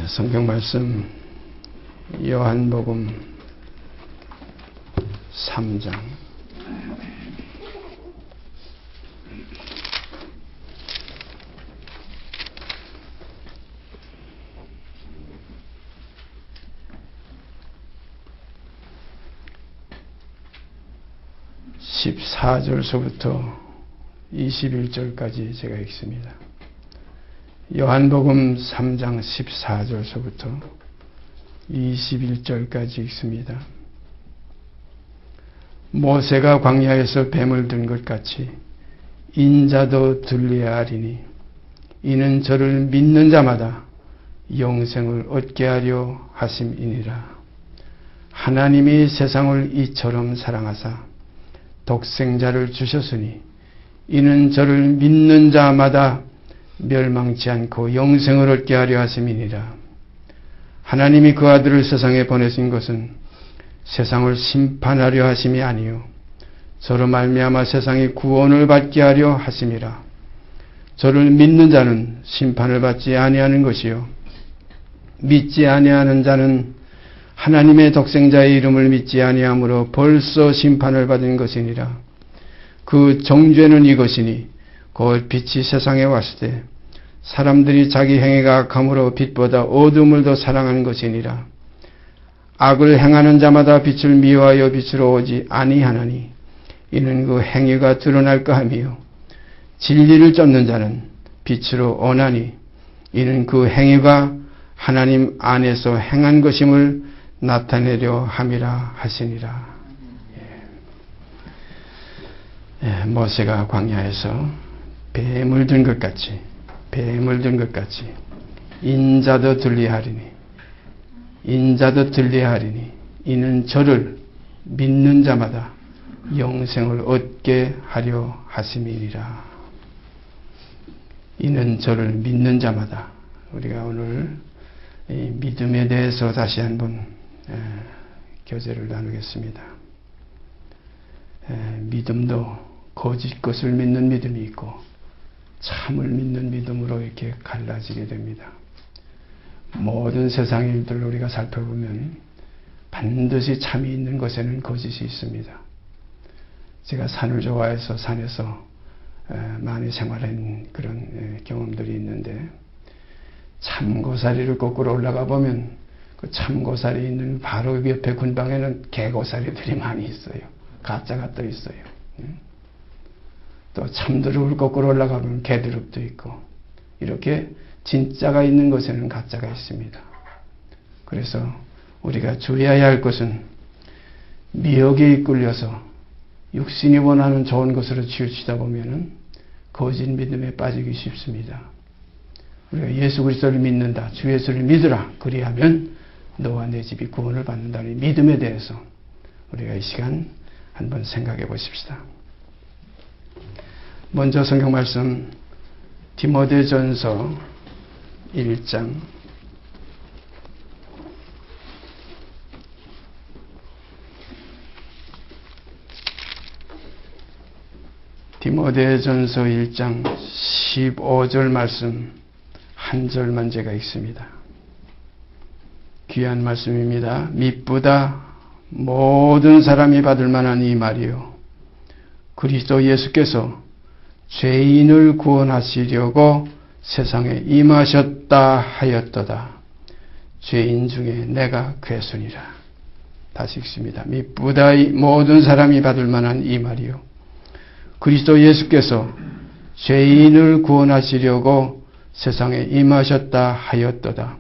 성경 말씀 요한복음 3장 14절서부터 21절까지 제가 읽습니다. 요한복음 3장 14절서부터 21절까지 읽습니다. 모세가 광야에서 뱀을 든 것 같이 인자도 들려야 하리니 이는 저를 믿는 자마다 영생을 얻게 하려 하심이니라. 하나님이 세상을 이처럼 사랑하사 독생자를 주셨으니 이는 저를 믿는 자마다 멸망치 않고 영생을 얻게 하려 하심이니라. 하나님이 그 아들을 세상에 보내신 것은 세상을 심판하려 하심이 아니요 저로 말미암아 세상이 구원을 받게 하려 하심이라. 저를 믿는 자는 심판을 받지 아니하는 것이요 믿지 아니하는 자는 하나님의 독생자의 이름을 믿지 아니하므로 벌써 심판을 받은 것이니라. 그 정죄는 이것이니 곧 빛이 세상에 왔을 때 사람들이 자기 행위가 악함으로 빛보다 어둠을 더 사랑하는 것이니라. 악을 행하는 자마다 빛을 미워하여 빛으로 오지 아니하나니 이는 그 행위가 드러날까 하며 진리를 쫓는 자는 빛으로 오나니 이는 그 행위가 하나님 안에서 행한 것임을 나타내려 함이라 하시니라. 모세가 광야에서 뱀을 든 것 같이 인자도 들리하리니 이는 저를 믿는 자마다 영생을 얻게 하려 하심이니라. 이는 저를 믿는 자마다. 우리가 오늘 이 믿음에 대해서 다시 한번 교제를 나누겠습니다. 믿음도 거짓 것을 믿는 믿음이 있고 참을 믿는 믿음으로 이렇게 갈라지게 됩니다. 모든 세상 일들을 우리가 살펴보면 반드시 참이 있는 것에는 거짓이 있습니다. 제가 산을 좋아해서 산에서 많이 생활한 그런 경험들이 있는데 참고사리를 거꾸로 올라가 보면 그 참고사리 있는 바로 옆에 근방에는 개고사리들이 많이 있어요. 가짜가 떠 있어요. 또 참드룹을 거꾸로 올라가면 개드룹도 있고 이렇게 진짜가 있는 곳에는 가짜가 있습니다. 그래서 우리가 주의해야 할 것은 미혹에 이끌려서 육신이 원하는 좋은 것으로 치우치다 보면 거짓 믿음에 빠지기 쉽습니다. 우리가 예수 그리스도를 믿는다. 주 예수를 믿으라. 그리하면 너와 내 집이 구원을 받는다는 믿음에 대해서 우리가 이 시간 한번 생각해 보십시다. 먼저 성경 말씀 디모데전서 1장 디모데전서 1장 15절 말씀 한 절만 제가 읽습니다. 귀한 말씀입니다. 미쁘다 모든 사람이 받을 만한 이 말이요 그리스도 예수께서 죄인을 구원하시려고 세상에 임하셨다 하였도다. 죄인 중에 내가 괴순이라. 다시 읽습니다. 미쁘다 모든 사람이 받을 만한 이 말이요 그리스도 예수께서 죄인을 구원하시려고 세상에 임하셨다 하였도다.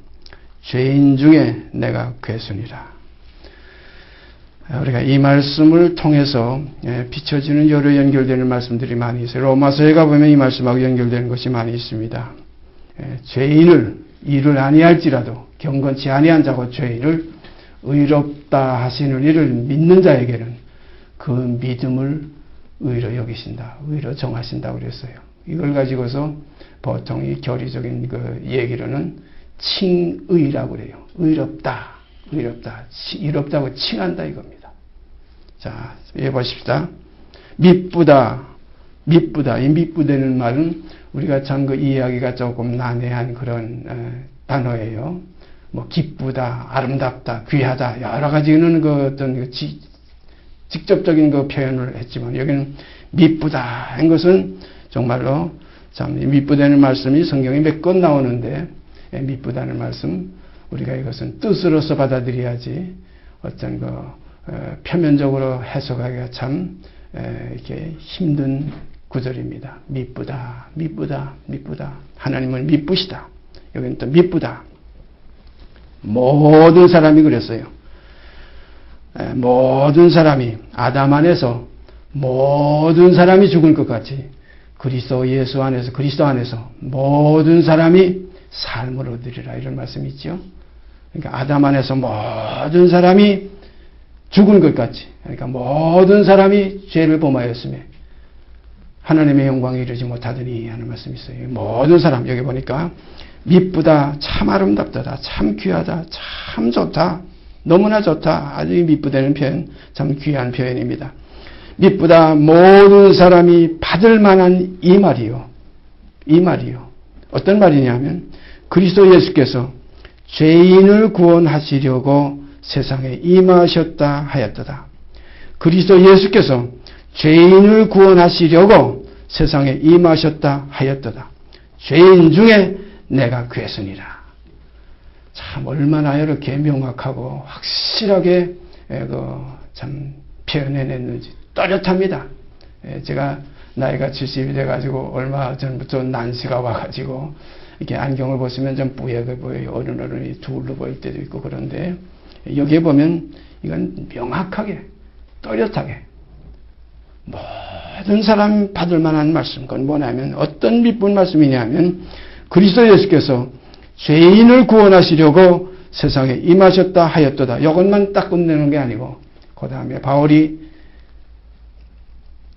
죄인 중에 내가 괴순이라. 우리가 이 말씀을 통해서 비춰지는 여러 연결되는 말씀들이 많이 있어요. 로마서에 가보면 이 말씀하고 연결되는 것이 많이 있습니다. 죄인을 일을 아니할지라도 경건치 아니한 자고 죄인을 의롭다 하시는 이를 믿는 자에게는 그 믿음을 의로 여기신다. 의로 정하신다고 그랬어요. 이걸 가지고서 보통 이 교리적인 그 얘기로는 칭의라고 그래요. 의롭다고 칭한다 이겁니다. 자, 예 보십시다. 미쁘다. 이 미쁘다는 말은 우리가 참 그 이해하기가 조금 난해한 그런 단어예요. 뭐 기쁘다, 아름답다, 귀하다 여러 가지는 그 어떤 직접적인 그 표현을 했지만 여기는 미쁘다 한 것은 정말로 참 미쁘다는 말씀이 성경에 몇 건 나오는데 미쁘다는 말씀 우리가 이것은 뜻으로서 받아들여야지 어떤 그 표면적으로 해석하기가 참 이렇게 힘든 구절입니다. 미쁘다, 미쁘다, 미쁘다. 하나님은 미쁘시다. 여기는 또 미쁘다. 모든 사람이 그랬어요. 모든 사람이 아담 안에서 모든 사람이 죽을 것 같이 그리스도 예수 안에서 그리스도 안에서 모든 사람이 삶을 얻으리라 이런 말씀이 있죠. 그러니까 아담 안에서 모든 사람이 죽은 것 같이 그러니까 모든 사람이 죄를 범하였으며 하나님의 영광에 이르지 못하더니 하는 말씀이 있어요. 모든 사람 여기 보니까 미쁘다 참 아름답다 참 귀하다 참 좋다 너무나 좋다 아주 미쁘다는 표현 참 귀한 표현입니다. 미쁘다 모든 사람이 받을 만한 이 말이요. 이 말이요. 어떤 말이냐면 그리스도 예수께서 죄인을 구원하시려고 세상에 임하셨다 하였도다. 그리스도 예수께서 죄인을 구원하시려고 세상에 임하셨다 하였도다. 죄인 중에 내가 괴선이라. 참 얼마나 이렇게 명확하고 확실하게 참 표현해냈는지 또렷합니다. 제가 나이가 70이 돼가지고 얼마 전부터 난시가 와가지고 이렇게 안경을 벗으면 좀 뿌옇게 보여요. 어른어른이 둘러 보일 때도 있고 그런데 여기에 보면 이건 명확하게 또렷하게 모든 사람 받을 만한 말씀. 그건 뭐냐면 어떤 미쁜 말씀이냐면 그리스도 예수께서 죄인을 구원하시려고 세상에 임하셨다 하였도다. 이것만 딱 끝내는 게 아니고 그 다음에 바울이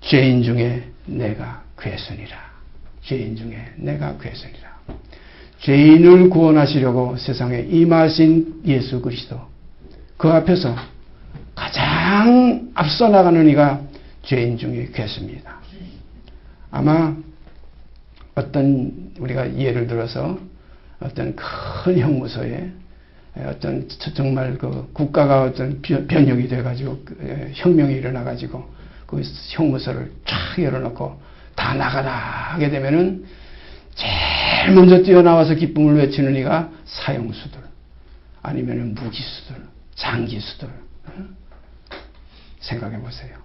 죄인 중에 내가 괴선이라. 죄인 중에 내가 괴선이라. 죄인을 구원하시려고 세상에 임하신 예수 그리스도. 그 앞에서 가장 앞서 나가는 이가 죄인 중에 괴수입니다. 아마 어떤 우리가 예를 들어서 어떤 큰 형무소에 어떤 정말 그 국가가 어떤 변혁이 돼가지고 혁명이 일어나가지고 그 형무소를 쫙 열어놓고 다 나가라 하게 되면은 제일 먼저 뛰어나와서 기쁨을 외치는 이가 사형수들 아니면은 무기수들 장기수들 생각해 보세요.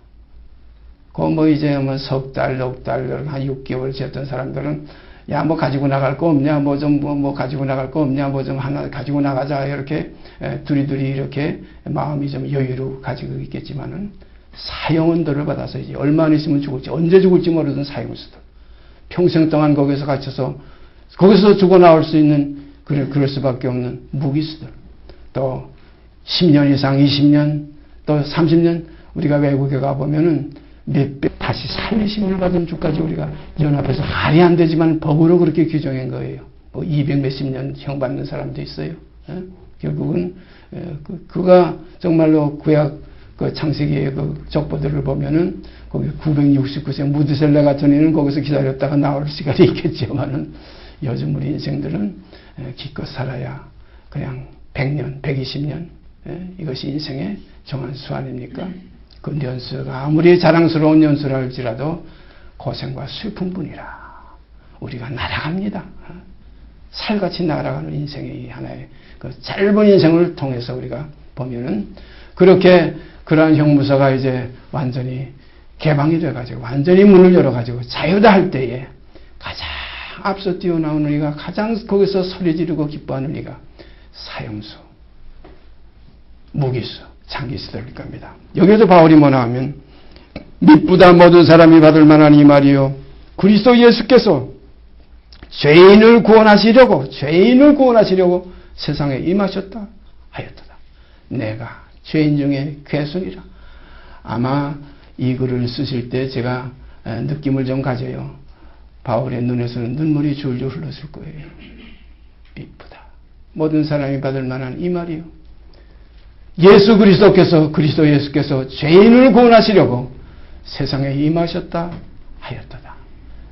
그 뭐 이제 뭐 석 달, 넉 달, 한 6개월 지었던 사람들은 야 뭐 가지고 나갈 거 없냐, 뭐 좀 뭐 가지고 나갈 거 없냐, 뭐 좀 하나 가지고 나가자 이렇게 두리두리 이렇게 마음이 좀 여유로 가지고 있겠지만은 사형원들을 받아서 이제 얼마나 있으면 죽을지 언제 죽을지 모르던 사형수들 평생 동안 거기서 갇혀서 거기서 죽어 나올 수 있는 그럴 수밖에 없는 무기수들 또 10년 이상 20년 또 30년 우리가 외국에 가보면은 몇 배 다시 살리심을 받은 주까지 우리가 연합해서 말이 안 되지만 법으로 그렇게 규정한 거예요. 뭐 200 몇십 년 형 받는 사람도 있어요. 결국은 그가 정말로 구약 그 창세기의 그 족보들을 보면은 거기 969세 무드셀라 같은 이는 거기서 기다렸다가 나올 시간이 있겠지만은 요즘 우리 인생들은 기껏 살아야 그냥 100년, 120년 이것이 인생의 정한 수 아닙니까? 그 연수가 아무리 자랑스러운 연수라 할지라도 고생과 슬픔뿐이라 우리가 날아갑니다. 살같이 날아가는 인생의 하나의 그 짧은 인생을 통해서 우리가 보면은 그렇게 그러한 형무소가 이제 완전히 개방이 돼가지고 완전히 문을 열어가지고 자유다 할 때에 가장 앞서 뛰어나오는 이가 가장 거기서 소리 지르고 기뻐하는 이가 사형수, 무기수, 장기수들일 겁니다. 여기에도 바울이 뭐나 하면 미쁘다 모든 사람이 받을 만한 이 말이요 그리스도 예수께서 죄인을 구원하시려고 세상에 임하셨다 하였도다. 내가 죄인 중에 괴순이라. 아마 이 글을 쓰실 때 제가 느낌을 좀 가져요. 바울의 눈에서는 눈물이 줄줄 흘렀을 거예요. 미쁘다. 모든 사람이 받을 만한 이 말이요. 그리스도 예수께서 죄인을 구원하시려고 세상에 임하셨다 하였도다.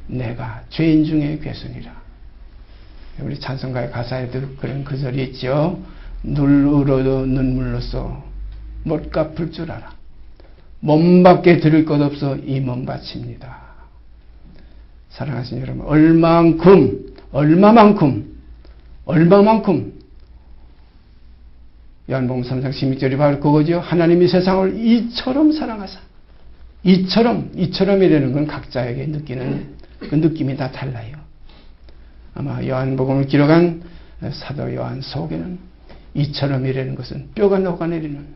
내가 죄인 중에 괴순이라. 우리 찬송가의 가사에도 그런 구절이 있죠. 눈으로도 눈물로써 못 갚을 줄 알아. 몸밖에 드릴 것 없어 이 몸 바칩니다. 사랑하시는 여러분, 얼마만큼 요한복음 3장 16절이 바로 그거죠. 하나님이 세상을 이처럼 사랑하사. 이처럼이라는 건 각자에게 느끼는 그 느낌이 다 달라요. 아마 요한복음을 기록한 사도 요한 속에는 이처럼이라는 것은 뼈가 녹아내리는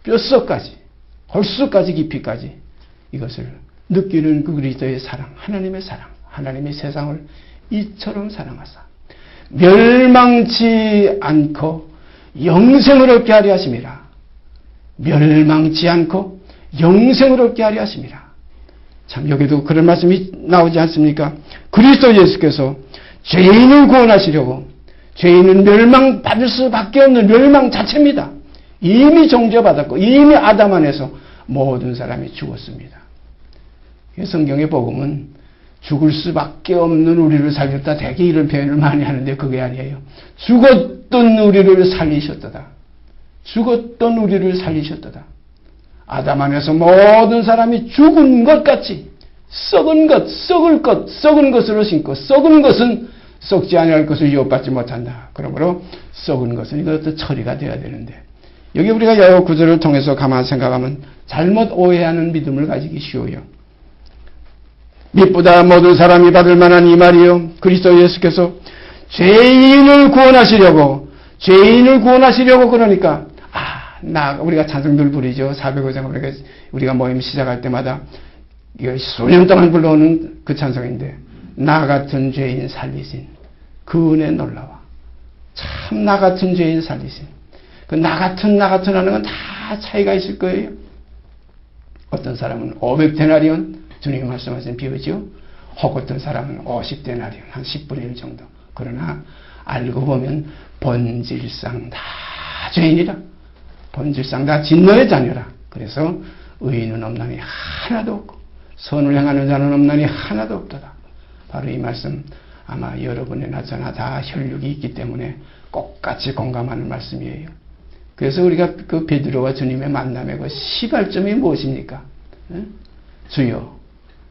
뼛속까지, 골수까지 깊이까지 이것을 느끼는 그 그리스도의 사랑, 하나님의 사랑, 하나님이 세상을 이처럼 사랑하사 멸망치 않고 영생을 얻게 하려 하심이라. 멸망치 않고 영생을 얻게 하려 하심이라. 참 여기도 그런 말씀이 나오지 않습니까? 그리스도 예수께서 죄인을 구원하시려고, 죄인은 멸망받을 수밖에 없는 멸망 자체입니다. 이미 정죄받았고 이미 아담 안에서 모든 사람이 죽었습니다. 성경의 복음은 죽을 수밖에 없는 우리를 살렸다, 대개 이런 표현을 많이 하는데 그게 아니에요. 죽었던 우리를 살리셨도다. 죽었던 우리를 살리셨도다. 아담 안에서 모든 사람이 죽은 것 같이 썩은 것으로 신고, 썩은 것은 썩지 아니할 것을 유업받지 못한다. 그러므로 썩은 것은 이것도 처리가 되어야 되는데, 여기 우리가 이 구절을 통해서 가만 생각하면 잘못 오해하는 믿음을 가지기 쉬워요. 믿보다 모든 사람이 받을 만한 이 말이요, 그리스도 예수께서 죄인을 구원하시려고 그러니까 우리가 찬송들 부르죠. 405장 우리가 모임 시작할 때마다 수년 동안 불러오는 그 찬송인데, 나 같은 죄인 살리신 그 은혜 놀라워. 참 나 같은 죄인 살리신. 그 나 같은 하는 건 다 차이가 있을 거예요. 어떤 사람은 500데나리온, 주님이 말씀하신 비유죠. 혹 어떤 사람은 50데나리온, 한 10분의 1 정도. 그러나 알고 보면 본질상 다 죄인이라. 본질상 다 진노의 자녀라. 그래서 의인은 없나니 하나도 없고 선을 행하는 자는 없나니 하나도 없도다. 바로 이 말씀 아마 여러분이나 저나 다 혈육이 있기 때문에 똑같이 공감하는 말씀이에요. 그래서 우리가 그 베드로와 주님의 만남의 그 시발점이 무엇입니까? 주여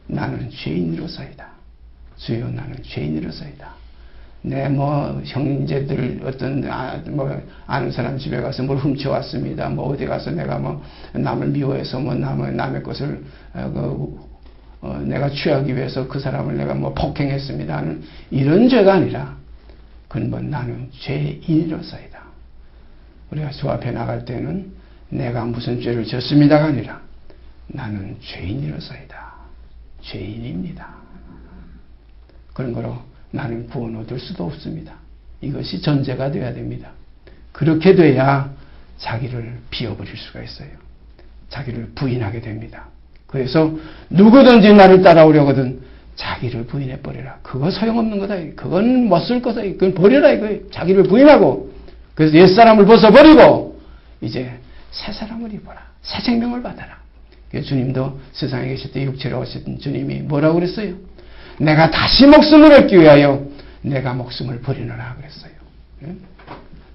나는 죄인으로서이다. 주여 나는 죄인으로서이다. 내 형제들 아는 사람 집에 가서 뭘 훔쳐왔습니다. 어디 가서 내가 남을 미워해서 남의 것을 내가 취하기 위해서 그 사람을 내가 폭행했습니다 하는 이런 죄가 아니라 근본 나는 죄인으로서이다. 우리가 주 앞에 나갈 때는 내가 무슨 죄를 졌습니다가 아니라 나는 죄인으로서이다. 죄인입니다. 그런 거로 나는 구원 얻을 수도 없습니다. 이것이 전제가 되어야 됩니다. 그렇게 돼야 자기를 비워버릴 수가 있어요. 자기를 부인하게 됩니다. 그래서 누구든지 나를 따라오려거든 자기를 부인해버려라. 그거 소용없는 거다. 그건 못 쓸 거다. 그건 버려라 이거예요. 자기를 부인하고, 그래서 옛사람을 벗어버리고 이제 새 사람을 입어라. 새 생명을 받아라. 주님도 세상에 계실 때 육체로 오신 주님이 뭐라고 그랬어요? 내가 다시 목숨을 얻기 위하여 내가 목숨을 버리노라 그랬어요.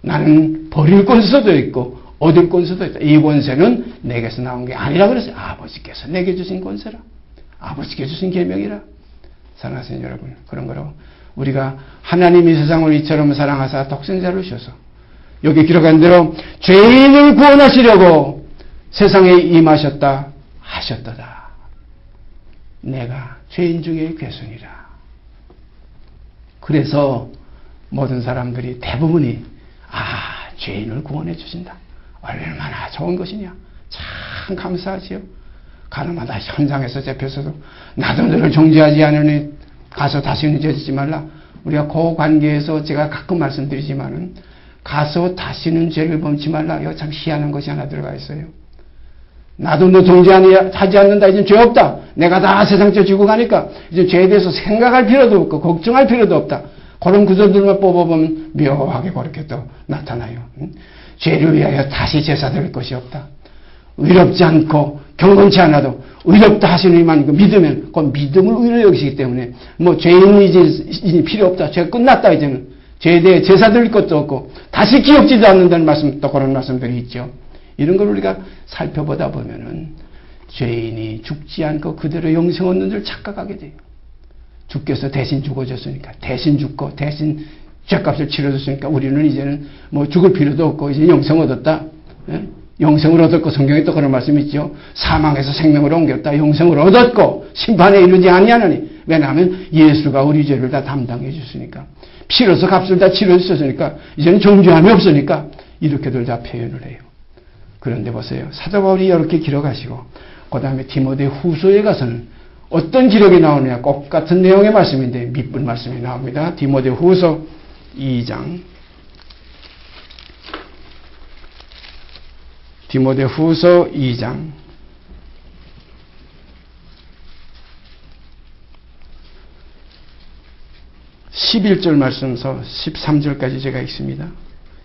나는 버릴 권세도 있고 얻을 권세도 있다. 이 권세는 내게서 나온 게 아니라 그랬어요. 아버지께서 내게 주신 권세라. 아버지께 주신 계명이라. 사랑하시는 여러분, 그런 거로 우리가 하나님이 세상을 이처럼 사랑하사 독생자를 주셔서 여기 기록한 대로 죄인을 구원하시려고 세상에 임하셨다 하셨도다. 내가 죄인 중에 괴순이라. 그래서 모든 사람들이 대부분이 죄인을 구원해 주신다. 얼마나 좋은 것이냐. 참 감사하지요. 가늠하다 현장에서 잡혀서도 나도 너를 정죄하지 않으니 가서 다시는 죄짓지 말라. 우리가 그 관계에서 제가 가끔 말씀드리지만은 가서 다시는 죄를 범치 말라. 이거 참 희한한 것이 하나 들어가 있어요. 나도 너 정죄하지 않는다. 이제 죄 없다. 내가 다 세상 죄 지고 가니까 이제 죄에 대해서 생각할 필요도 없고 걱정할 필요도 없다. 그런 구절들만 뽑아보면 묘하게 그렇게 또 나타나요. 죄를 위하여 다시 제사 드릴 것이 없다. 의롭지 않고 경건치 않아도 의롭다 하시는 이만 믿으면 그 믿음을 의로 여기시기 때문에 죄인이 필요 없다. 죄 끝났다. 이제는 죄에 대해 제사 드릴 것도 없고 다시 기억지도 않는다는 말씀, 또 그런 말씀들이 있죠. 이런 걸 우리가 살펴보다 보면은 죄인이 죽지 않고 그대로 영생 얻는 줄 착각하게 돼요. 주께서 대신 죽어줬으니까, 대신 죽고 대신 죄값을 치러줬으니까 우리는 이제는 뭐 죽을 필요도 없고 이제 영생 얻었다. 예? 영생을 얻었고, 성경에 또 그런 말씀이 있죠. 사망에서 생명으로 옮겼다. 영생을 얻었고 심판에 이르지 아니하느니. 왜냐하면 예수가 우리 죄를 다 담당해 줬으니까, 피로서 값을 다 치러 주셨으니까 이제는 정죄함이 없으니까 이렇게들 다 표현을 해요. 그런데 보세요. 사도 바울이 이렇게 기록하시고 그 다음에 디모데 후서에 가서는 어떤 기록이 나오느냐, 똑같은 내용의 말씀인데 밑분 말씀이 나옵니다. 디모데 후서 2장. 디모데 후서 2장 11절 말씀서 13절까지 제가 읽습니다.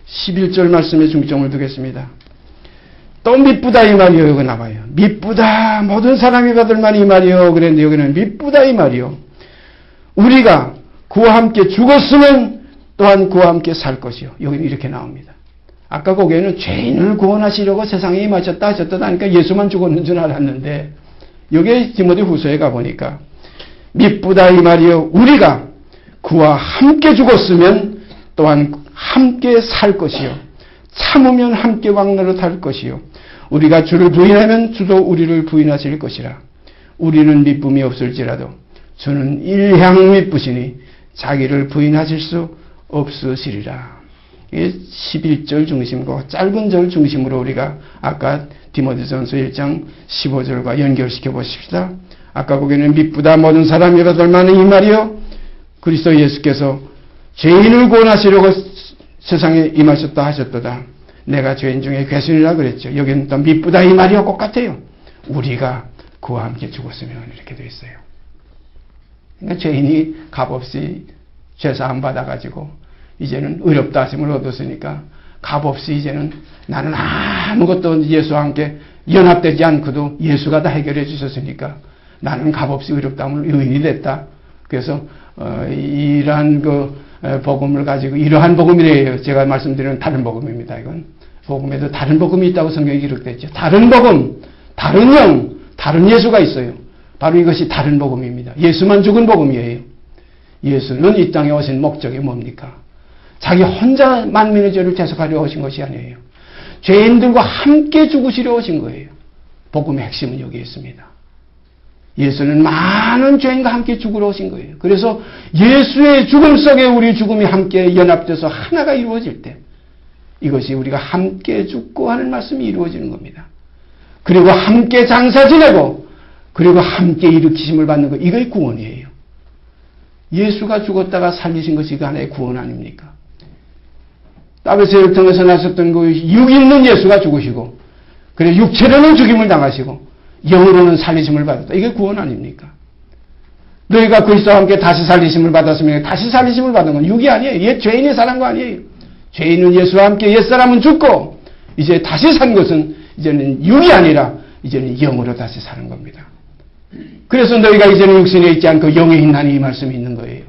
11절 말씀에 중점을 두겠습니다. 또 미쁘다 이 말이요. 여기 나와요. 미쁘다 모든 사람이 받을만 이 말이요. 그랬는데 여기는 미쁘다 이 말이요. 우리가 그와 함께 죽었으면 또한 그와 함께 살 것이요. 여기는 이렇게 나옵니다. 아까 거기에는 죄인을 구원하시려고 세상에 임하셨다 하셨다 하니까 예수만 죽었는 줄 알았는데, 여기에 디모데 후서에 가보니까 미쁘다 이 말이요. 우리가 그와 함께 죽었으면 또한 함께 살 것이요. 참으면 함께 왕노릇할 것이요. 우리가 주를 부인하면 주도 우리를 부인하실 것이라. 우리는 미쁨이 없을지라도 주는 일향 미쁘시니 자기를 부인하실 수 없으시리라. 이게 11절 중심이고 짧은 절 중심으로 우리가 아까 디모데전서 1장 15절과 연결시켜 보십시다. 아까 거기는 미쁘다 모든 사람이 받을 만한 이 말이요. 그리스도 예수께서 죄인을 구원하시려고 세상에 임하셨다 하셨도다. 내가 죄인 중에 괴순이라 그랬죠. 여기는 또 미쁘다 이 말이요 똑같아요. 우리가 그와 함께 죽었으면 이렇게 되어 있어요. 그러니까 죄인이 값없이 죄사함 받아가지고 이제는 의롭다 하심을 얻었으니까 값없이 이제는 나는 아무것도 예수와 함께 연합되지 않고도 예수가 다 해결해 주셨으니까 나는 값없이 의롭다함을 의인이 됐다. 그래서 이러한 그 복음을 가지고 이러한 복음이래요. 제가 말씀드리는 다른 복음입니다. 이건 복음에도 다른 복음이 있다고 성경에 기록됐죠. 다른 복음, 다른 영, 다른 예수가 있어요. 바로 이것이 다른 복음입니다. 예수만 죽은 복음이에요. 예수는 이 땅에 오신 목적이 뭡니까? 자기 혼자 만민의 죄를 대속하려 오신 것이 아니에요. 죄인들과 함께 죽으시려 오신 거예요. 복음의 핵심은 여기에 있습니다. 예수는 많은 죄인과 함께 죽으러 오신 거예요. 그래서 예수의 죽음 속에 우리 죽음이 함께 연합돼서 하나가 이루어질 때 이것이 우리가 함께 죽고 하는 말씀이 이루어지는 겁니다. 그리고 함께 장사 지내고 그리고 함께 일으키심을 받는 것, 이게 구원이에요. 예수가 죽었다가 살리신 것이 그 하나의 구원 아닙니까? 다윗의 혈통에서 나셨던 그 육 있는 예수가 죽으시고 그래 육체로는 죽임을 당하시고 영으로는 살리심을 받았다. 이게 구원 아닙니까? 너희가 그리스도와 함께 다시 살리심을 받았으면 다시 살리심을 받은 건 육이 아니에요. 옛 죄인이 사는 거 아니에요. 죄인은 예수와 함께 옛사람은 죽고 이제 다시 산 것은 이제는 육이 아니라 이제는 영으로 다시 사는 겁니다. 그래서 너희가 이제는 육신에 있지 않고 영에 있나니 이 말씀이 있는 거예요.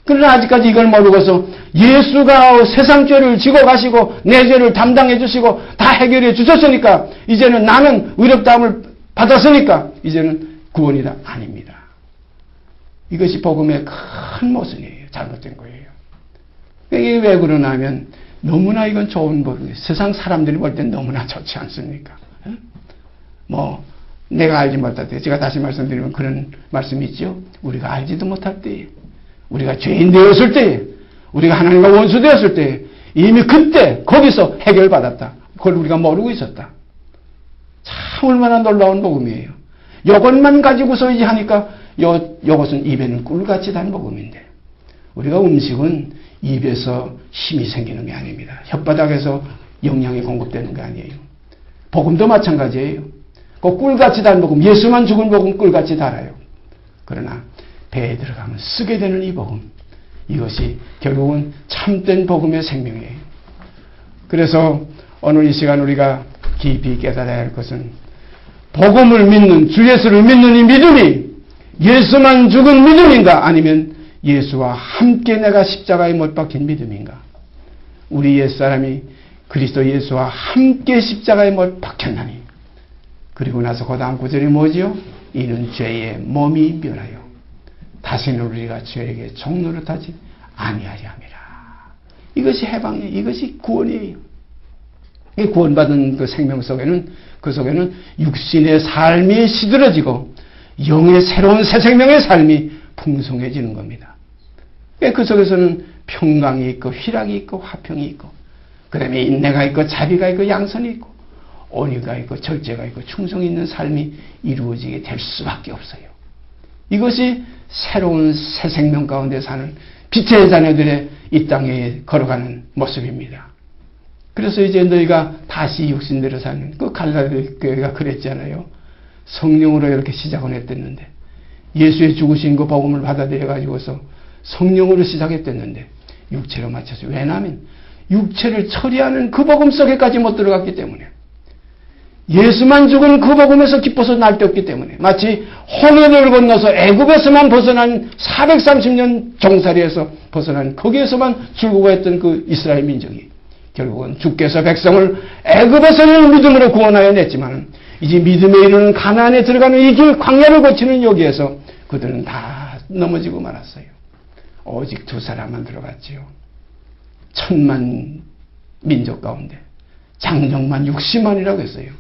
그러나 아직까지 이걸 모르고서 예수가 세상 죄를 지고 가시고 내 죄를 담당해 주시고 다 해결해 주셨으니까 이제는 나는 의롭다함을 받았으니까 이제는 구원이다. 아닙니다. 이것이 복음의 큰 모순이에요. 잘못된 거예요. 이게 왜 그러나 하면 너무나 이건 좋은 법이에요. 세상 사람들이 볼 땐 너무나 좋지 않습니까? 뭐 내가 알지 못할 때, 제가 다시 말씀드리면 그런 말씀이 있죠. 우리가 알지도 못할 때에, 우리가 죄인 되었을 때에, 우리가 하나님과 원수 되었을 때에 이미 그때 거기서 해결받았다. 그걸 우리가 모르고 있었다. 참 얼마나 놀라운 복음이에요. 이것만 가지고서 이제 하니까 이것은 입에는 꿀같이 단 복음인데, 우리가 음식은 입에서 힘이 생기는 게 아닙니다. 혓바닥에서 영양이 공급되는 게 아니에요. 복음도 마찬가지예요. 그 꿀같이 단 복음, 예수만 죽은 복음 꿀같이 달아요. 그러나 배에 들어가면 쓰게 되는 이 복음, 이것이 결국은 참된 복음의 생명이에요. 그래서 오늘 이 시간 우리가 깊이 깨달아야 할 것은 복음을 믿는, 주 예수를 믿는 이 믿음이 예수만 죽은 믿음인가, 아니면 예수와 함께 내가 십자가에 못 박힌 믿음인가? 우리 옛사람이 그리스도 예수와 함께 십자가에 못 박혔나니. 그리고 나서 그 다음 구절이 뭐지요? 이는 죄의 몸이 면하여 다시는 우리가 죄에게 종노릇하지 아니하리 함이라. 이것이 해방이에요. 이것이 구원이에요. 이 구원받은 그 생명 속에는, 그 속에는 육신의 삶이 시들어지고 영의 새로운 새 생명의 삶이 풍성해지는 겁니다. 그 속에서는 평강이 있고 희락이 있고 화평이 있고, 그 다음에 인내가 있고 자비가 있고 양선이 있고 온유가 있고 절제가 있고 충성이 있는 삶이 이루어지게 될 수밖에 없어요. 이것이 새로운 새 생명 가운데 사는 빛의 자녀들의 이 땅에 걸어가는 모습입니다. 그래서 이제 너희가 다시 육신대로 사는 그 갈라디 교회가 그랬잖아요. 성령으로 이렇게 시작을 했댔는데, 예수의 죽으신 그 복음을 받아들여 가지고서 성령으로 시작했댔는데 육체로 맞춰서, 왜냐하면 육체를 처리하는 그 복음 속에까지 못 들어갔기 때문에, 예수만 죽은 그 복음에서 기뻐서 날뛰었기 때문에, 마치 홍해를 건너서 애굽에서만 벗어난 430년 종살이에서 벗어난 거기에서만 즐거워했던 그 이스라엘 민족이 결국은 주께서 백성을 애굽에서는 믿음으로 구원하여 냈지만, 이제 믿음에 이르는 가나안에 들어가는 이 길 광야를 거치는 여기에서 그들은 다 넘어지고 말았어요. 오직 두 사람만 들어갔지요. 1000만 민족 가운데 장정만 60만이라고 했어요.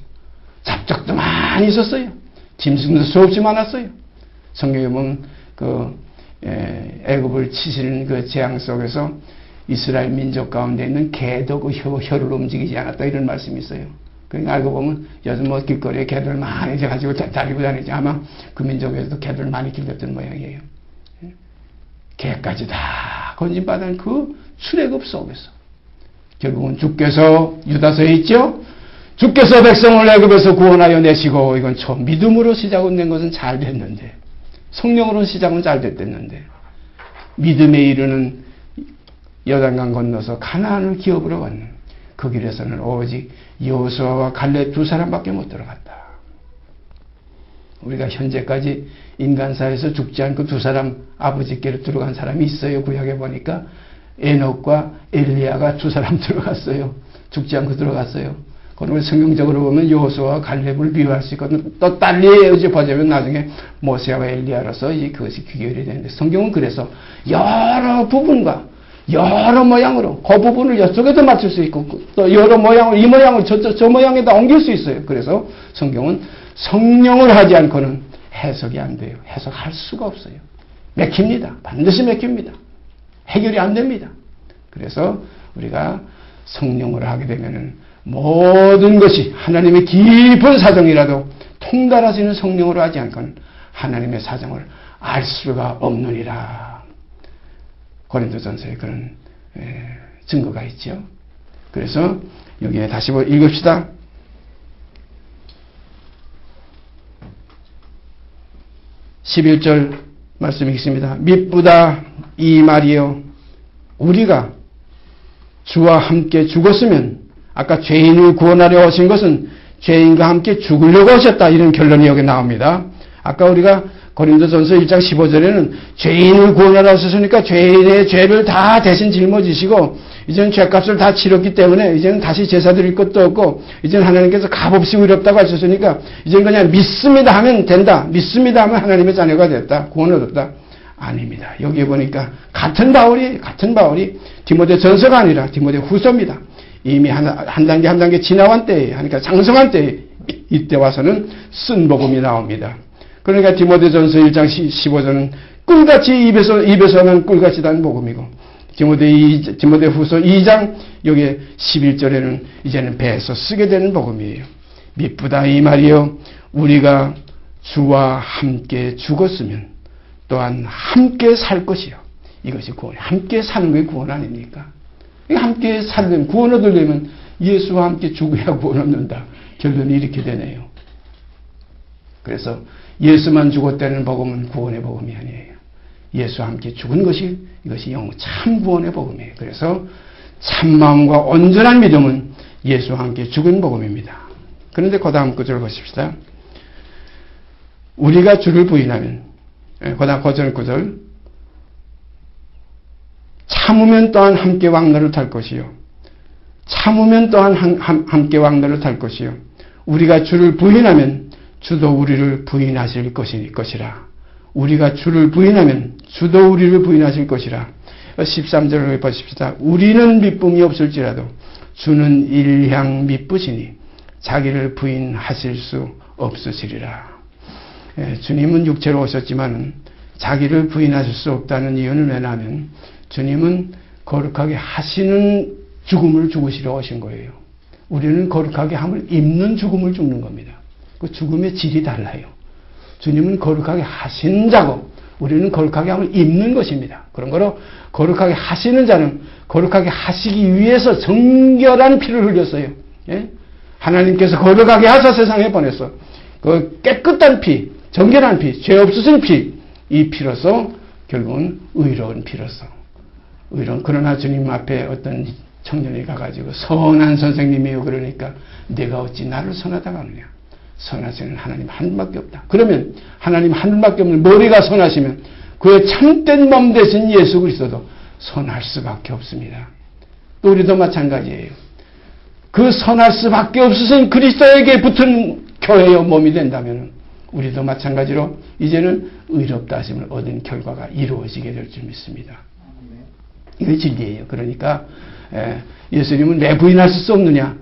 잡적도 많이 있었어요. 짐승도 수없이 많았어요. 성경에 보면 애굽을 치시는 그 재앙 속에서 이스라엘 민족 가운데 있는 개도 그 혀를 움직이지 않았다, 이런 말씀이 있어요. 그러니까 알고 보면 요즘 뭐 길거리에 개들 많이 가지고 다니고 다니지, 아마 그 민족에서도 개들 많이 길렀던 모양이에요. 개까지 다 건진받은 그 출애굽 속에서 결국은 주께서, 유다서에 있죠? 주께서 백성을 애굽에서 구원하여 내시고, 이건 처음 믿음으로 시작은 된 것은 잘 됐는데, 성령으로 시작은 잘 됐는데, 믿음에 이르는 요단강 건너서 가나안을 기업으로 왔는 그 길에서는 오직 여호수아와 갈렙 두 사람밖에 못 들어갔다. 우리가 현재까지 인간사에서 죽지 않고 두 사람, 아버지께로 들어간 사람이 있어요. 구약에 보니까 에녹과 엘리야가 두 사람 들어갔어요. 죽지 않고 들어갔어요. 그러면 성경적으로 보면 여호수아와 갈렙을 비유할 수 있거든. 또 달리 어제 보자면 나중에 모세와 엘리야로서 그것이 귀결이 되는데, 성경은 그래서 여러 부분과 여러 모양으로 그 부분을 이쪽에도 맞출 수 있고, 또 여러 모양을 이 모양을 저 모양에다 옮길 수 있어요. 그래서 성경은 성령을 하지 않고는 해석이 안 돼요. 해석할 수가 없어요. 맥힙니다. 반드시 맥힙니다. 해결이 안 됩니다. 그래서 우리가 성령을 하게 되면은 모든 것이 하나님의 깊은 사정이라도 통달하시는 성령으로 하지 않고는 하나님의 사정을 알 수가 없느니라. 고린도전서에 그런 증거가 있죠. 그래서 여기에 다시 읽읍시다. 11절 말씀이 있습니다. 미쁘다 이 말이요, 우리가 주와 함께 죽었으면, 아까 죄인을 구원하려 오신 것은 죄인과 함께 죽으려고 하셨다, 이런 결론이 여기 나옵니다. 아까 우리가 고린도전서 1장 15절에는 죄인을 구원하러 오셨으니까 죄인의 죄를 다 대신 짊어지시고 이제는 죄값을 다 치렀기 때문에 이제는 다시 제사 드릴 것도 없고 이제는 하나님께서 값없이 의롭다고 하셨으니까 이제는 그냥 믿습니다 하면 된다, 믿습니다 하면 하나님의 자녀가 됐다, 구원을 얻었다. 아닙니다. 여기에 보니까 같은 바울이 디모데전서가 아니라 디모데후서입니다. 이미 한 단계 한 단계 지나간 때에, 하니까 장성한 때에 이때 와서는 쓴 복음이 나옵니다. 그러니까 디모데전서 1장 15절은 꿀같이 입에서는 꿀같이 단 복음이고, 디모데후서 2장 여기에 11절에는 이제는 배에서 쓰게 되는 복음이에요. 미쁘다 이 말이요, 우리가 주와 함께 죽었으면 또한 함께 살 것이요. 이것이 구원, 함께 사는 게 구원 아닙니까? 함께 살려면, 구원 얻으려면 예수와 함께 죽어야 구원 얻는다. 결론이 이렇게 되네요. 그래서 예수만 죽었다는 복음은 구원의 복음이 아니에요. 예수와 함께 죽은 것이, 이것이 참 구원의 복음이에요. 그래서 참마음과 온전한 믿음은 예수와 함께 죽은 복음입니다. 그런데 그 다음 구절을 보십시다. 우리가 주를 부인하면, 그 다음 구절 참으면 또한 함께 왕노를 탈 것이요. 참으면 또한 함께 왕노를 탈 것이요. 우리가 주를 부인하면 주도 우리를 부인하실 것이라. 우리가 주를 부인하면 주도 우리를 부인하실 것이라. 13절을 보십시다. 우리는 미쁨이 없을지라도 주는 일향 미쁘시니 자기를 부인하실 수 없으시리라. 주님은 육체로 오셨지만 자기를 부인하실 수 없다는 이유는 왜냐하면 주님은 거룩하게 하시는 죽음을 죽으시러 오신 거예요. 우리는 거룩하게 함을 입는 죽음을 죽는 겁니다. 그 죽음의 질이 달라요. 주님은 거룩하게 하신 자고 우리는 거룩하게 함을 입는 것입니다. 그런 거로 거룩하게 하시는 자는 거룩하게 하시기 위해서 정결한 피를 흘렸어요. 예? 하나님께서 거룩하게 하사 세상에 보냈어. 그 깨끗한 피, 정결한 피, 죄 없으신 피, 이 피로서 결국은 의로운 피로서. 의로운. 그러나 주님 앞에 어떤 청년이 가가지고 선한 선생님이요 그러니까 내가 어찌 나를 선하다고 하느냐. 선하시는 하나님 한 분밖에 없다. 그러면 하나님 한 분밖에 없는 머리가 선하시면 그의 참된 몸 되신 예수 그리스도도 선할 수밖에 없습니다. 또 우리도 마찬가지예요. 그 선할 수밖에 없으신 그리스도에게 붙은 교회의 몸이 된다면 우리도 마찬가지로 이제는 의롭다 하심을 얻은 결과가 이루어지게 될 줄 믿습니다. 이게 진리예요. 그러니까 예수님은 왜 부인하실 수 없느냐?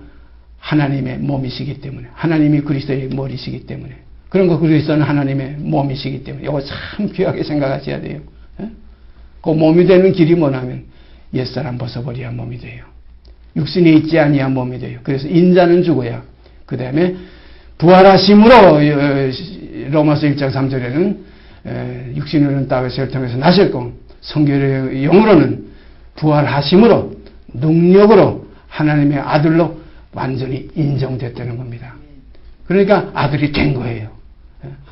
하나님의 몸이시기 때문에, 하나님이 그리스도의 머리시기 때문에, 그런 거 그리스도는 하나님의 몸이시기 때문에 이거 참 귀하게 생각하셔야 돼요. 그 몸이 되는 길이 뭐냐면 옛사람 벗어버려야 몸이 돼요. 육신이 있지 아니야 몸이 돼요. 그래서 인자는 죽어야 그 다음에 부활하심으로 로마서 1장 3절에는 육신으로는 땅에서 통해서 나셨고 성결의 영으로는 부활하심으로 능력으로 하나님의 아들로 완전히 인정됐다는 겁니다. 그러니까 아들이 된 거예요.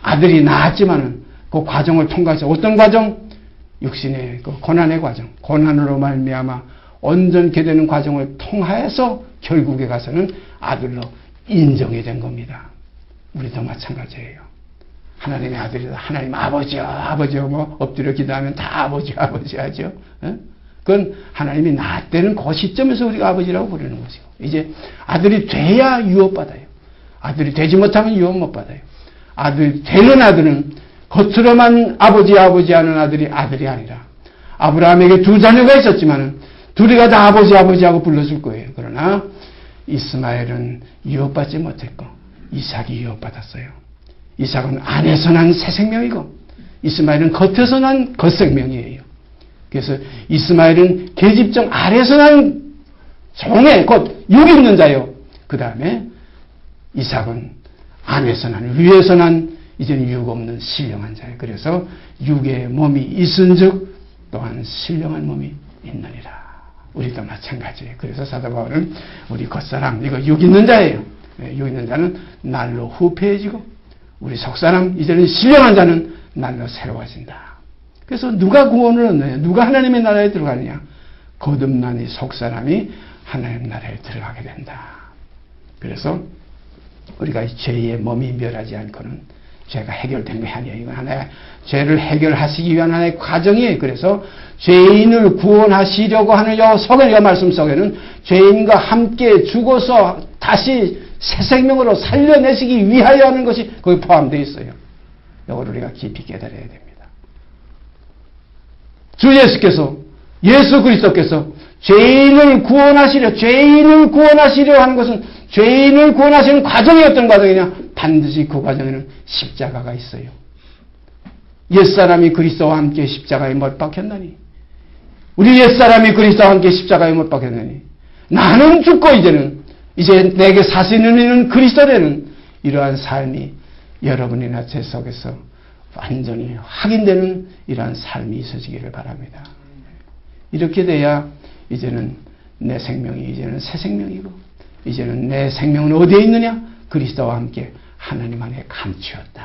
아들이 낳았지만은 그 과정을 통과해서 어떤 과정? 육신의 그 고난의 과정, 고난으로 말미암아 온전케 되는 과정을 통하여서 결국에 가서는 아들로 인정이 된 겁니다. 우리도 마찬가지예요. 하나님의 아들이다. 하나님 아버지요 뭐 엎드려 기도하면 다 아버지 하죠. 그건 하나님이 낳았다는 그 시점에서 우리가 아버지라고 부르는 것이고 이제 아들이 돼야 유업받아요. 아들이 되지 못하면 유업 못 받아요. 아들이 되는 아들은 겉으로만 아버지 하는 아들이 아니라 아브라함에게 두 자녀가 있었지만 둘이가 다 아버지하고 불러줄 거예요. 그러나 이스마엘은 유업받지 못했고 이삭이 유업받았어요. 이삭은 안에서 난 새 생명이고 이스마엘은 겉에서 난 겉생명이에요. 그래서 이스마엘은 계집종 아래서 난 종의 곧 육 있는 자요. 그 다음에 이삭은 안에서 난 위에서 난 이제는 육 없는 신령한 자예요. 그래서 육의 몸이 있은즉 또한 신령한 몸이 있느니라. 우리도 마찬가지예요. 그래서 사도 바울은 우리 겉사람 이거 육 있는 자예요. 육 있는 자는 날로 후패해지고 우리 속사람 이제는 신령한 자는 날로 새로워진다. 그래서 누가 구원을 얻느냐? 누가 하나님의 나라에 들어가느냐? 거듭난 이 속사람이 하나님 나라에 들어가게 된다. 그래서 우리가 이 죄의 몸이 멸하지 않고는 죄가 해결된 게 아니에요. 이건 하나의 죄를 해결하시기 위한 하나의 과정이에요. 그래서 죄인을 구원하시려고 하는 이 속에 말씀 속에는 죄인과 함께 죽어서 다시 새 생명으로 살려내시기 위하여 하는 것이 거기 포함되어 있어요. 이걸 우리가 깊이 깨달아야 됩니다. 주 예수 그리스도께서 죄인을 구원하시려 하는 것은 죄인을 구원하시는 과정이 어떤 과정이냐? 반드시 그 과정에는 십자가가 있어요. 옛사람이 그리스도와 함께 십자가에 못 박혔나니 우리 옛사람이 그리스도와 함께 십자가에 못 박혔나니 나는 죽고 이제 내게 사시는 이는 그리스도라는 이러한 삶이 여러분이나 제 속에서 완전히 확인되는 이러한 삶이 있어지기를 바랍니다. 이렇게 돼야 이제는 내 생명이 이제는 새 생명이고 이제는 내 생명은 어디에 있느냐? 그리스도와 함께 하나님 안에 감추었다.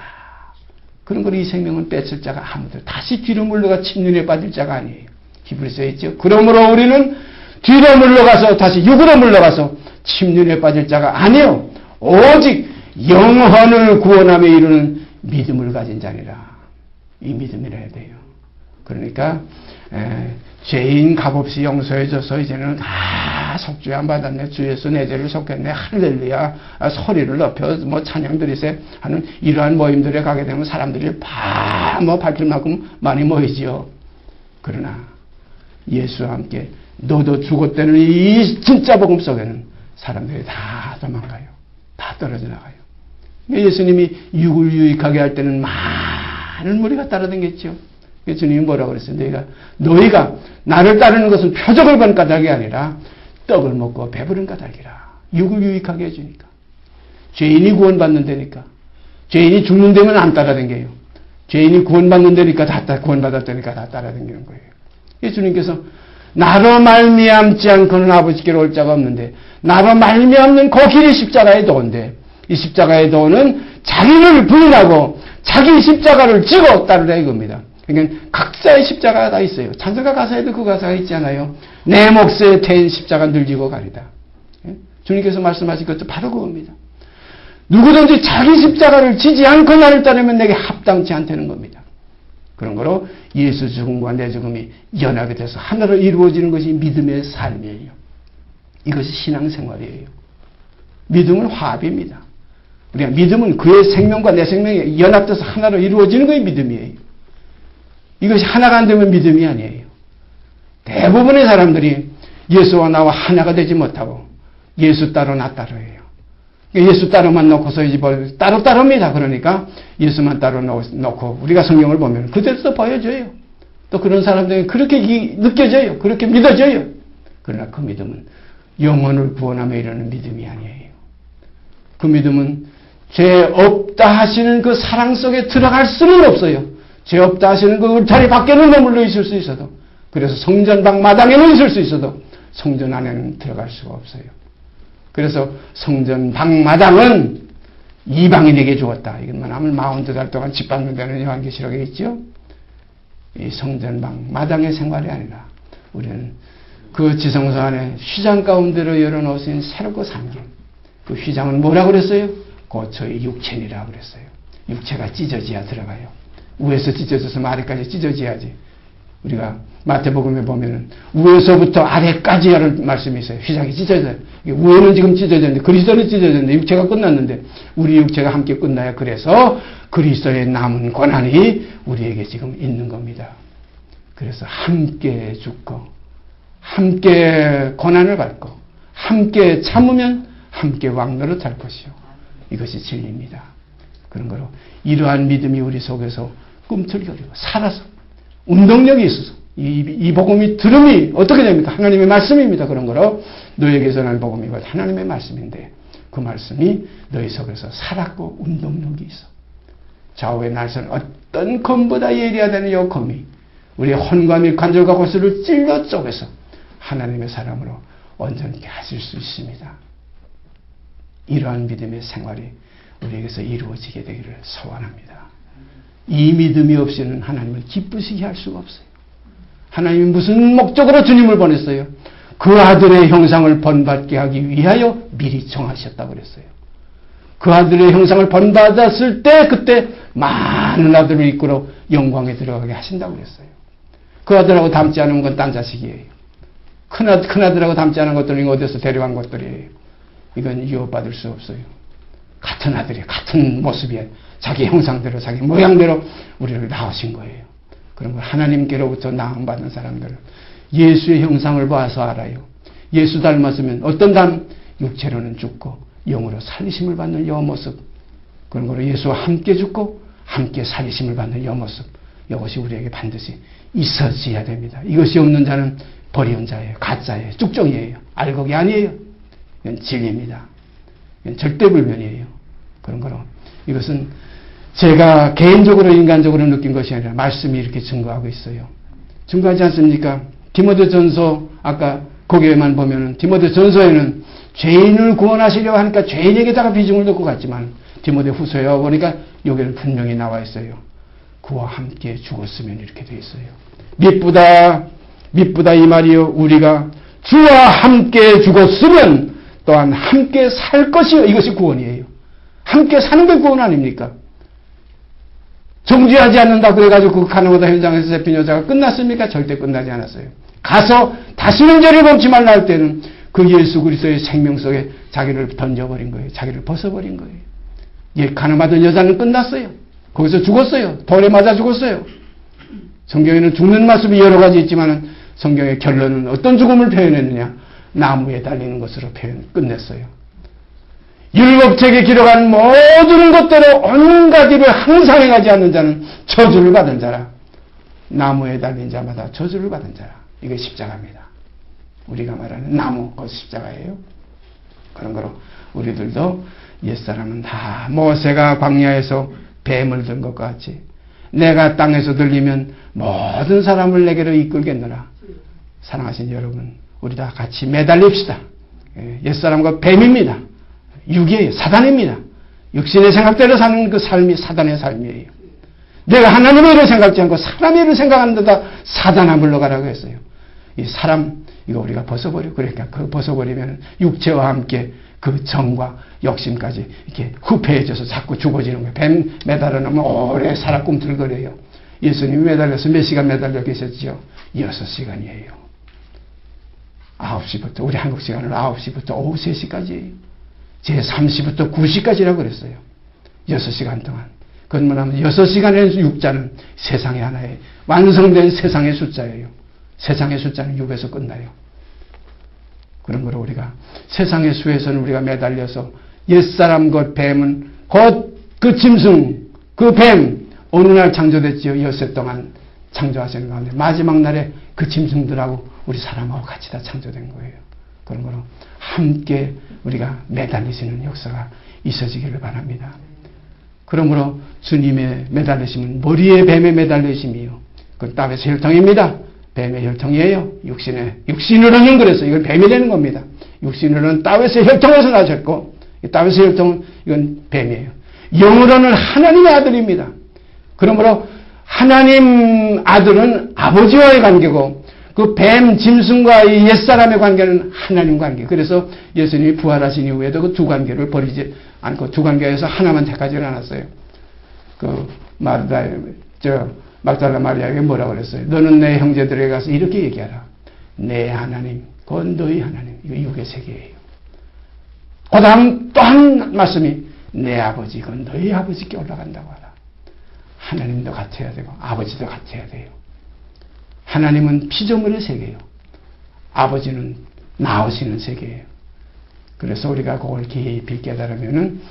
그런 걸 이 생명은 뺏을 자가 아무도 다시 뒤로 물러가 침륜에 빠질 자가 아니에요. 히브리서에 있죠. 그러므로 우리는 뒤로 물러가서 다시 육으로 물러가서 침륜에 빠질 자가 아니요 오직 영혼을 구원함에 이르는 믿음을 가진 자니라. 이 믿음이라 해야 돼요. 그러니까 죄인 값없이 용서해줘서 이제는 속죄 안 받았네, 주 예수 내 죄를 속겠네, 할렐루야, 소리를 높여 뭐 찬양 드리세 하는 이러한 모임들에 가게 되면 사람들이 발길 만큼 많이 모이지요. 그러나 예수와 함께 너도 죽었다는 이 진짜 복음 속에는 사람들이 다 도망가요. 다 떨어져 나가요. 예수님이 육을 유익하게 할 때는 많은 무리가 따라다녔죠. 주님이 뭐라고 그랬어요? 너희가 나를 따르는 것은 표적을 본 까닭이 아니라 떡을 먹고 배부른 까닭이라. 육을 유익하게 해주니까. 죄인이 구원받는 데니까. 죄인이 죽는 데면 안 따라다녀요. 죄인이 구원받는 데니까 구원받았다니까 다 따라다니는 거예요. 예수님께서 나로 말미암지 않고는 아버지께로 올 자가 없는데, 나로 말미암는 그 길이 십자가의 도인데, 이 십자가의 도는 자기를 부인하고 자기 십자가를 지고 따르라 이겁니다. 그러니까 각자의 십자가가 다 있어요. 찬송가 가사에도 그 가사가 있잖아요. 내 몫에 태인 십자가 늘 지고 가리다. 주님께서 말씀하신 것도 바로 그겁니다. 누구든지 자기 십자가를 지지 않고 나를 따르면 내게 합당치 않다는 겁니다. 그런 거로 예수 죽음과 내 죽음이 연합이 돼서 하나로 이루어지는 것이 믿음의 삶이에요. 이것이 신앙생활이에요. 믿음은 화합입니다. 우리가 믿음은 그의 생명과 내 생명이 연합돼서 하나로 이루어지는 것이 믿음이에요. 이것이 하나가 안 되면 믿음이 아니에요. 대부분의 사람들이 예수와 나와 하나가 되지 못하고 예수 따로 나 따로예요. 예수 따로만 놓고서 이제 따로따로입니다. 그러니까 예수만 따로 놓고 우리가 성경을 보면 그대로 또 보여줘요. 또 그런 사람들이 그렇게 느껴져요. 그렇게 믿어져요. 그러나 그 믿음은 영혼을 구원하며 이르는 믿음이 아니에요. 그 믿음은 죄 없다 하시는 그 사랑 속에 들어갈 수는 없어요. 죄 없다 하시는 그 울타리 밖에는 머물러 있을 수 있어도, 그래서 성전방 마당에는 있을 수 있어도 성전 안에는 들어갈 수가 없어요. 그래서 성전방 마당은 이방인에게 주었다. 이것만 하면 42달 동안 집 밟는 데는 요한계시록에 있죠. 이 성전방 마당의 생활이 아니라 우리는 그 지성소 안에 휘장 가운데로 열어놓으신 새롭고 삼김. 그 휘장은 뭐라고 그랬어요? 저의 육체니라고 그랬어요. 육체가 찢어져야 들어가요. 위에서 찢어져서 아래까지 찢어져야지. 우리가 마태복음에 보면은 위에서부터 아래까지 하는 말씀이 있어요. 휘장이 찢어져요. 위에는 지금 찢어졌는데, 그리스도는 찢어졌는데, 육체가 끝났는데, 우리 육체가 함께 끝나야. 그래서 그리스도의 남은 고난이 우리에게 지금 있는 겁니다. 그래서 함께 죽고, 함께 고난을 받고, 함께 참으면 함께 왕노릇할 것이요. 이것이 진리입니다. 그런 거로 이러한 믿음이 우리 속에서 꿈틀거리고 살아서 운동력이 있어서 이 복음이 들음이 어떻게 됩니까? 하나님의 말씀입니다. 그런 거로 너에게 전한 복음이고 하나님의 말씀인데 그 말씀이 너희 속에서 살았고 운동력이 있어. 좌우의 날선 어떤 검보다 예리하다는 이 검이 우리의 혼과 및 관절과 골수를 찔러 쪼개서 하나님의 사람으로 온전케 하실 수 있습니다. 이러한 믿음의 생활이 우리에게서 이루어지게 되기를 소원합니다. 이 믿음이 없이는 하나님을 기쁘시게 할 수가 없어요. 하나님이 무슨 목적으로 주님을 보냈어요? 그 아들의 형상을 본받게 하기 위하여 미리 정하셨다고 그랬어요. 그 아들의 형상을 본받았을 때 그때 많은 아들을 이끌어 영광에 들어가게 하신다고 그랬어요. 그 아들하고 닮지 않은 건 딴 자식이에요. 큰 아들하고 닮지 않은 것들은 어디서 데려간 것들이에요. 이건 유업받을 수 없어요. 같은 아들이 같은 모습에 자기 형상대로 자기 모양대로 우리를 낳으신 거예요. 그런 걸 하나님께로부터 낳음받은 사람들은 예수의 형상을 봐서 알아요. 예수 닮았으면 어떤 닮? 육체로는 죽고 영으로 살리심을 받는 이 모습. 그런 거로 예수와 함께 죽고 함께 살리심을 받는 이 모습. 이것이 우리에게 반드시 있어져야 됩니다. 이것이 없는 자는 버리운 자예요. 가짜예요. 쭉정이에요. 알곡이 아니에요. 이건 진리입니다. 이건 절대불변이에요. 그런 거로 이것은 제가 개인적으로 인간적으로 느낀 것이 아니라 말씀이 이렇게 증거하고 있어요. 증거하지 않습니까? 디모데전서 아까 거기에만 보면은 디모데전서에는 죄인을 구원하시려고 하니까 죄인에게다가 비중을 놓고 갔지만 디모데 후서에 보니까 여기는 분명히 나와 있어요. 그와 함께 죽었으면 이렇게 돼 있어요. 미쁘다 이 말이요. 우리가 주와 함께 죽었으면 또한 함께 살 것이요. 이것이 구원이에요. 함께 사는 게 구원 아닙니까? 정죄하지 않는다 그래가지고 그 가나보다 현장에서 잡힌 여자가 끝났습니까? 절대 끝나지 않았어요. 가서 다시는 죄를 범치 말라 할 때는 그 예수 그리스도의 생명 속에 자기를 던져버린 거예요. 자기를 벗어버린 거예요. 예, 가늠하던 여자는 끝났어요. 거기서 죽었어요. 돌에 맞아 죽었어요. 성경에는 죽는 모습이 여러 가지 있지만 성경의 결론은 어떤 죽음을 표현했느냐? 나무에 달리는 것으로 끝냈어요. 율법책에 기록한 모든 것대로 온갖 일을 항상 행하지 않는 자는 저주를 받은 자라. 나무에 달린 자마다 저주를 받은 자라. 이게 십자가입니다. 우리가 말하는 나무, 그것이 십자가예요. 그런 거로 우리들도 옛사람은 다 모세가 광야에서 뱀을 든 것과 같이 내가 땅에서 들리면 모든 사람을 내게로 이끌겠노라. 사랑하신 여러분, 우리 다 같이 매달립시다. 옛사람과 뱀입니다. 육이에요. 사단입니다. 육신의 생각대로 사는 그 삶이 사단의 삶이에요. 내가 하나님의 일을 생각지 않고 사람의 일을 생각하는 데다 사단아 물러가라고 했어요. 이 사람, 이거 우리가 벗어버리고, 그러니까 그 벗어버리면 육체와 함께 그 정과 욕심까지 이렇게 후패해져서 자꾸 죽어지는 거예요. 뱀 매달아 놓으면 오래 살아 꿈틀거려요. 예수님이 매달려서 몇 시간 매달려 계셨지요? 6시간이에요. 9시부터, 우리 한국 시간으로 9시부터 오후 3시까지예요. 제3시부터 9시까지라고 그랬어요. 6시간 동안. 그건 뭐냐면 6시간의 육자는 세상의 하나의 완성된 세상의 숫자예요. 세상의 숫자는 6에서 끝나요. 그런 거로 우리가 세상의 수에서는 우리가 매달려서 옛사람 곧 뱀은 곧 그 짐승, 그 뱀 어느 날 창조됐지요. 엿새 동안 창조하시는 가운데 마지막 날에 그 짐승들하고 우리 사람하고 같이 다 창조된 거예요. 그런 거로 함께 우리가 매달리시는 역사가 있어지기를 바랍니다. 그러므로 주님의 매달리심은 머리에 뱀에 매달리심이요. 그건 땀의 혈통입니다. 뱀의 혈통이에요. 육신으로는 그래서 이건 뱀이 되는 겁니다. 육신으로는 따윗의 혈통에서 나셨고, 따윗의 혈통은 이건 뱀이에요. 영으로는 하나님의 아들입니다. 그러므로 하나님 아들은 아버지와의 관계고, 그 뱀 짐승과의 옛사람의 관계는 하나님 관계. 그래서 예수님이 부활하신 이후에도 그 두 관계를 버리지 않고 두 관계에서 하나만 택하지는 않았어요. 그 막달라 마리아에게 뭐라고 그랬어요? 너는 내 형제들에게 가서 이렇게 얘기하라. 내 하나님, 곧 너희 하나님. 이거 육의 세계예요. 그 다음 또 한 말씀이 내 아버지, 곧 너희 아버지께 올라간다고 하라. 하나님도 같아야 되고 아버지도 같아야 돼요. 하나님은 피조물의 세계예요. 아버지는 나오시는 세계예요. 그래서 우리가 그걸 깊이 깨달으면은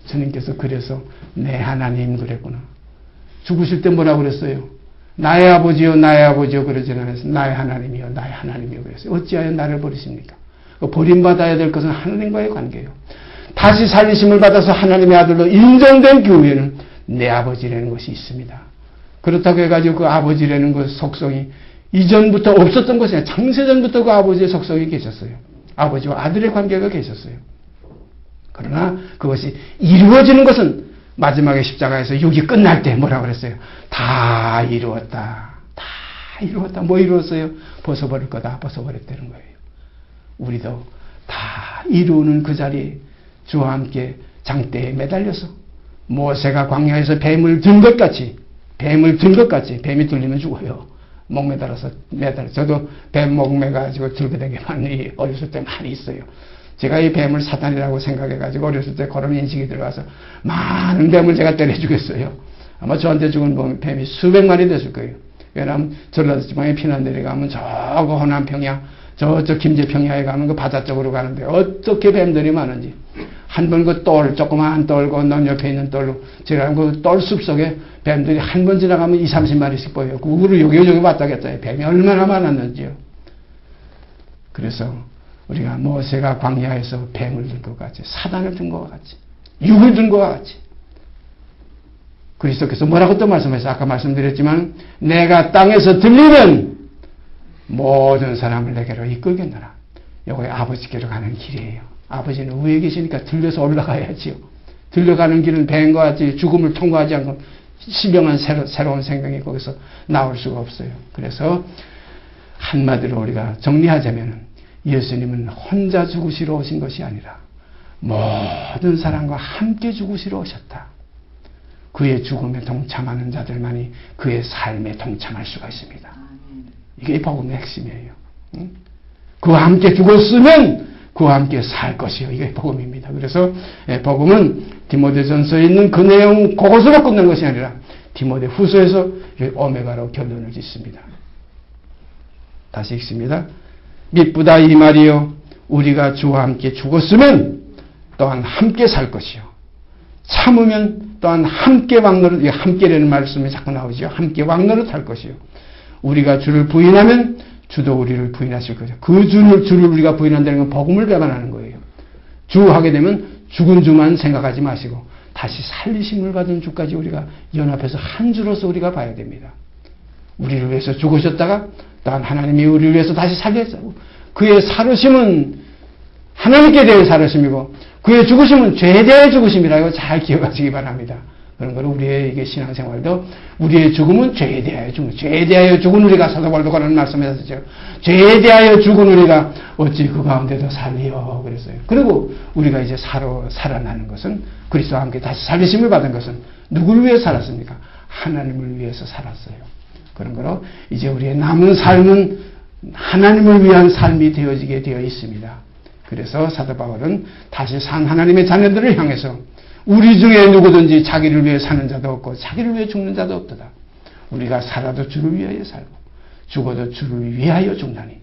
주님께서 그래서 내 하나님 그랬구나. 죽으실 때 뭐라고 그랬어요? 나의 아버지요 나의 아버지요 그러지 않았어요. 나의 하나님이요 나의 하나님이요 그랬어요. 어찌하여 나를 버리십니까? 버림받아야 될 것은 하나님과의 관계예요. 다시 살리심을 받아서 하나님의 아들로 인정된 교회는 내 아버지라는 것이 있습니다. 그렇다고 해가지고 그 아버지라는 그 속성이 이전부터 없었던 것이 아니라 창세전부터 그 아버지의 속성이 계셨어요. 아버지와 아들의 관계가 계셨어요. 그러나 그것이 이루어지는 것은 마지막에 십자가에서 육이 끝날 때 뭐라고 그랬어요? 다 이루었다. 다 이루었다. 뭐 이루었어요? 벗어버릴 거다. 벗어버렸다는 거예요. 우리도 다 이루는 그 자리에 주와 함께 장대에 매달려서 모세가 광야에서 뱀을 든 것 같이 뱀이 들리면 죽어요. 목 매달아서 저도 뱀 목 매가지고 들게 된 게 많이 어렸을 때 많이 있어요. 제가 이 뱀을 사탄이라고 생각해가지고 어렸을 때 그런 인식이 들어가서 많은 뱀을 제가 때려 죽였어요. 아마 저한테 죽은 뱀이 수백 마리 됐을 거예요. 왜냐하면 전라도 지방에 피난 내려가면 저거 호남평야 저쪽 김제평야에 가면 그 바다 쪽으로 가는데 어떻게 뱀들이 많은지 한 번 그 조그마한 똘 건넌 옆에 있는 똘로 제가 그 똘 숲속에 뱀들이 한 번 지나가면 20-30마리씩 보여요. 그거를 여기저기 왔다 갔다 해요. 뱀이 얼마나 많았는지요. 그래서 우리가 모세가 광야에서 뱀을 든 것 같이 사단을 든 것 같이 육을 든 것 같이 그리스도께서 뭐라고 또 말씀하셨어요? 아까 말씀드렸지만 내가 땅에서 들리면 모든 사람을 내게로 이끌겠노라. 이거 아버지께로 가는 길이에요. 아버지는 위에 계시니까 들려서 올라가야지요. 들려가는 길은 뱀과 같이 죽음을 통과하지 않고 신령한 새로운 생명이 거기서 나올 수가 없어요. 그래서 한마디로 우리가 정리하자면 예수님은 혼자 죽으시러 오신 것이 아니라 모든 사람과 함께 죽으시러 오셨다. 그의 죽음에 동참하는 자들만이 그의 삶에 동참할 수가 있습니다. 이게 복음의 핵심이에요. 그와 함께 죽었으면 그와 함께 살 것이요. 이게 복음입니다. 그래서 복음은 디모데전서에 있는 그 내용 그것으로 끝난 것이 아니라 디모데 후서에서 오메가로 결론을 짓습니다. 다시 읽습니다. 미쁘다 이 말이요. 우리가 주와 함께 죽었으면 또한 함께 살 것이요. 참으면 또한 함께 왕노릇, 함께라는 말씀이 자꾸 나오죠. 함께 왕노릇 할 것이요. 우리가 주를 부인하면 주도 우리를 부인하실 거죠. 그 주를 우리가 부인한다는 건 복음을 배반하는 거예요. 주 하게 되면 죽은 주만 생각하지 마시고 다시 살리심을 받은 주까지 우리가 연합해서 한 주로서 우리가 봐야 됩니다. 우리를 위해서 죽으셨다가 또한 하나님이 우리를 위해서 다시 살렸고 그의 살으심은 하나님께 대한 살으심이고 그의 죽으심은 죄에 대한 죽으심이라고 잘 기억하시기 바랍니다. 그런 걸 우리의 이게 신앙생활도 우리의 죽음은 죄에 대하여 죽은 죄에 대하여 죽은 우리가 사도 바울도 그런 말씀하셨죠. 죄에 대하여 죽은 우리가 어찌 그 가운데도 살리요 그랬어요. 그리고 우리가 이제 살아나는 것은 그리스도와 함께 다시 살리심을 받은 것은 누구를 위해 살았습니까? 하나님을 위해서 살았어요. 그런 거로 이제 우리의 남은 삶은 하나님을 위한 삶이 되어지게 되어 있습니다. 그래서 사도 바울은 다시 산 하나님의 자녀들을 향해서 우리 중에 누구든지 자기를 위해 사는 자도 없고 자기를 위해 죽는 자도 없도다. 우리가 살아도 주를 위하여 살고 죽어도 주를 위하여 죽나니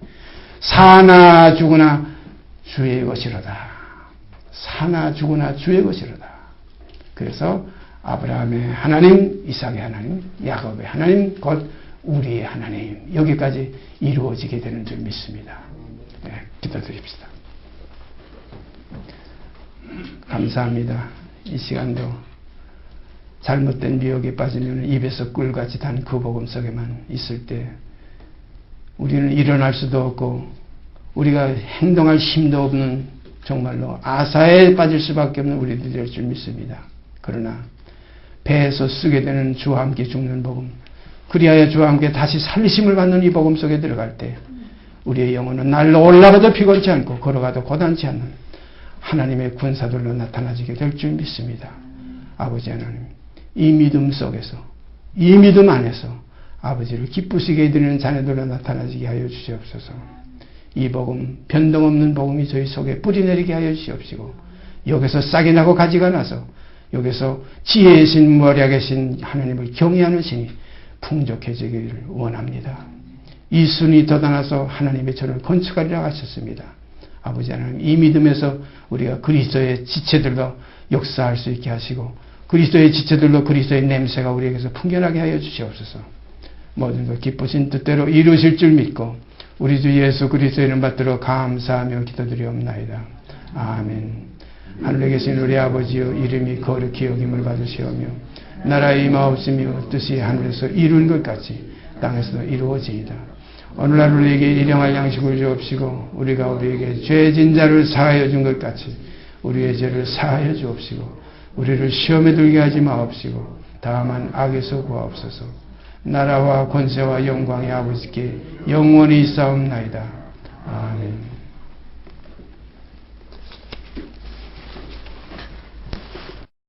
사나 죽으나 주의 것이로다. 사나 죽으나 주의 것이로다. 그래서 아브라함의 하나님, 이삭의 하나님, 야곱의 하나님, 곧 우리의 하나님 여기까지 이루어지게 되는 줄 믿습니다. 네, 기도드립시다. 감사합니다. 이 시간도 잘못된 미혹에 빠지면 입에서 꿀같이 단 그 복음 속에만 있을 때 우리는 일어날 수도 없고 우리가 행동할 힘도 없는 정말로 아사에 빠질 수밖에 없는 우리들이 될 줄 믿습니다. 그러나 배에서 쓰게 되는 주와 함께 죽는 복음 그리하여 주와 함께 다시 살리심을 받는 이 복음 속에 들어갈 때 우리의 영혼은 날로 올라가도 피곤치 않고 걸어가도 고단치 않는 하나님의 군사들로 나타나지게 될 줄 믿습니다. 아버지 하나님, 이 믿음 속에서, 이 믿음 안에서 아버지를 기쁘시게 해드리는 자녀들로 나타나지게 하여 주시옵소서. 이 복음, 변동없는 복음이 저희 속에 뿌리내리게 하여 주시옵시고 여기서 싹이 나고 가지가 나서 여기서 지혜의 신, 머리하게 신 하나님을 경외하는 신이 풍족해지기를 원합니다. 이 순이 덧나서 하나님의 전을 건축하리라 하셨습니다. 아버지 하나님, 이 믿음에서 우리가 그리스도의 지체들로 역사할 수 있게 하시고 그리스도의 지체들로 그리스도의 냄새가 우리에게서 풍겨나게 하여 주시옵소서. 모든 것 기쁘신 뜻대로 이루실 줄 믿고 우리 주 예수 그리스도의 이름 받들어 감사하며 기도드리옵나이다. 아멘. 하늘에 계신 우리 아버지여, 이름이 거룩히 여김을 받으시오며 나라의 임하옵시며 뜻이 하늘에서 이룬 것 같이 땅에서도 이루어지이다. 오늘날 우리에게 일용할 양식을 주옵시고 우리가 우리에게 죄진 자를 사하여 준 것 같이 우리의 죄를 사하여 주옵시고 우리를 시험에 들게 하지 마옵시고 다만 악에서 구하옵소서. 나라와 권세와 영광이 아버지께 영원히 있사옵나이다.